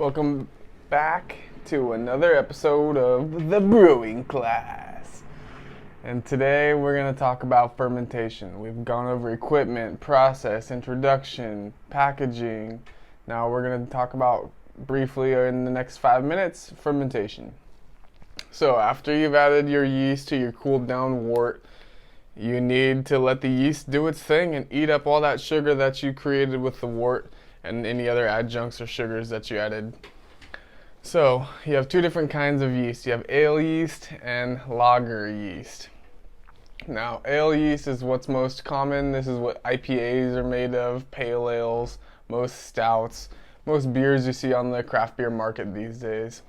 Welcome back to another episode of the Brewing class. And today we're going to talk about fermentation. We've gone over equipment, process, introduction, packaging. Now we're going to talk about briefly in the next 5 minutes, fermentation. So after you've added your yeast to your cooled down wort, you need to let the yeast do its thing and eat up all that sugar that you created with the wort and any other adjuncts or sugars that you added. So you have two different kinds of yeast. You have ale yeast and lager yeast. Now ale yeast is what's most common. This is what IPAs are made of, pale ales, most stouts, most beers you see on the craft beer market these days.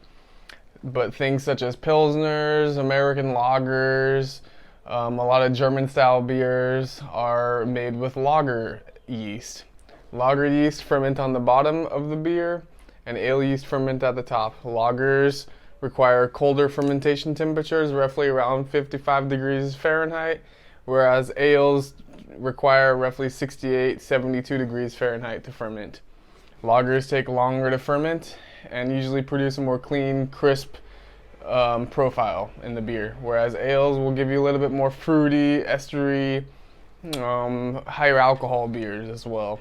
But things such as pilsners, American lagers, a lot of German style beers are made with lager yeast. Lager yeast ferment on the bottom of the beer, and ale yeast ferment at the top. Lagers require colder fermentation temperatures, roughly around 55 degrees Fahrenheit, whereas ales require roughly 68, 72 degrees Fahrenheit to ferment. Lagers take longer to ferment and usually produce a more clean, crisp profile in the beer, whereas ales will give you a little bit more fruity, estery, higher alcohol beers as well.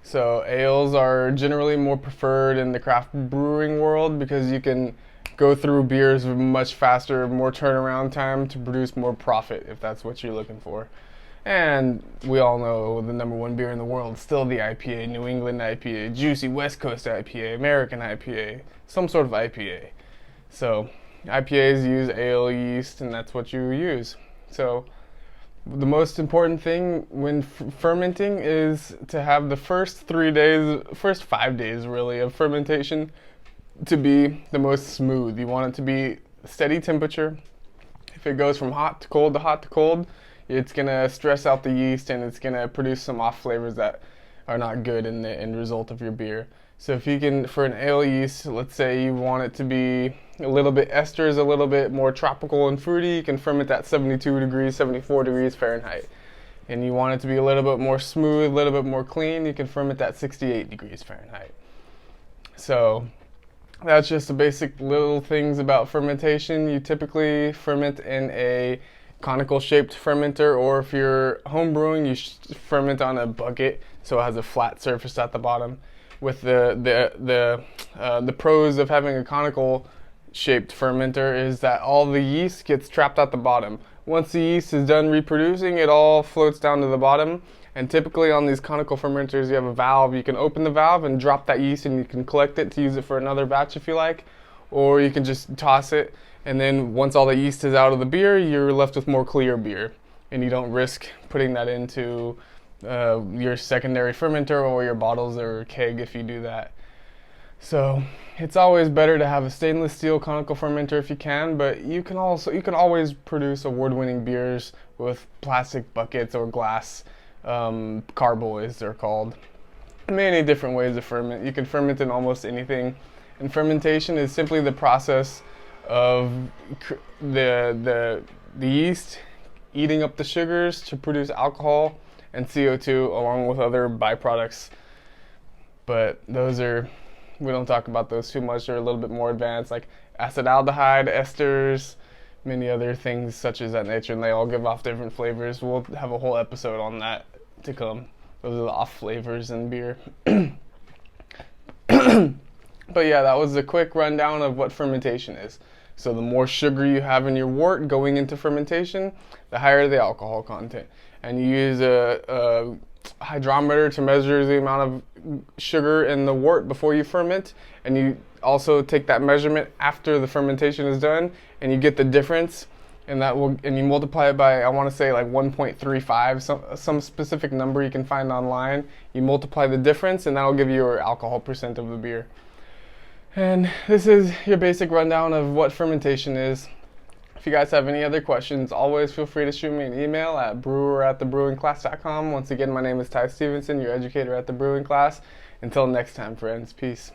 So ales are generally more preferred in the craft brewing world because you can go through beers with much faster, more turnaround time to produce more profit if that's what you're looking for. And we all know the number one beer in the world, still the IPA, New England IPA, juicy West Coast IPA, American IPA, some sort of IPA. So IPAs use ale yeast and that's what you use. So the most important thing when fermenting is to have the first 5 days really of fermentation to be the most smooth. You want it to be steady temperature. If it goes from hot to cold to hot to cold, it's going to stress out the yeast and it's going to produce some off flavors that are not good in the end result of your beer. So if you can, for an ale yeast, let's say you want it to be a little bit esters, a little bit more tropical and fruity, you can ferment at 72 degrees, 74 degrees Fahrenheit. And you want it to be a little bit more smooth, a little bit more clean, you can ferment at 68 degrees Fahrenheit. So that's just the basic little things about fermentation. You typically ferment in a conical shaped fermenter, or if you're home brewing, you ferment on a bucket so it has a flat surface at the bottom. With the pros of having a conical shaped fermenter is that all the yeast gets trapped at the bottom. Once the yeast is done reproducing, it all floats down to the bottom. And typically on these conical fermenters, you have a valve. You can open the valve and drop that yeast and you can collect it to use it for another batch if you like. Or you can just toss it, and then once all the yeast is out of the beer, you're left with more clear beer. And you don't risk putting that into your secondary fermenter or your bottles or keg if you do that. So it's always better to have a stainless steel conical fermenter if you can, but you can always produce award-winning beers with plastic buckets or glass carboys they're called. Many different ways to ferment. You can ferment in almost anything, and fermentation is simply the process of the yeast eating up the sugars to produce alcohol and CO2 along with other byproducts. But we don't talk about those too much. They're a little bit more advanced, like acetaldehyde, esters, many other things such as that nature, and they all give off different flavors. We'll have a whole episode on that to come. Those are the off flavors in beer. But yeah, that was a quick rundown of what fermentation is. So the more sugar you have in your wort going into fermentation, the higher the alcohol content. And you use a hydrometer to measure the amount of sugar in the wort before you ferment, and you also take that measurement after the fermentation is done, and you get the difference, and you multiply it by, I want to say like 1.35, some specific number you can find online. You multiply the difference, and that will give you your alcohol percent of the beer. And this is your basic rundown of what fermentation is. If you guys have any other questions, always feel free to shoot me an email at brewer@thebrewingclass.com. Once again, my name is Ty Stevenson, your educator at The Brewing Class. Until next time, friends, peace.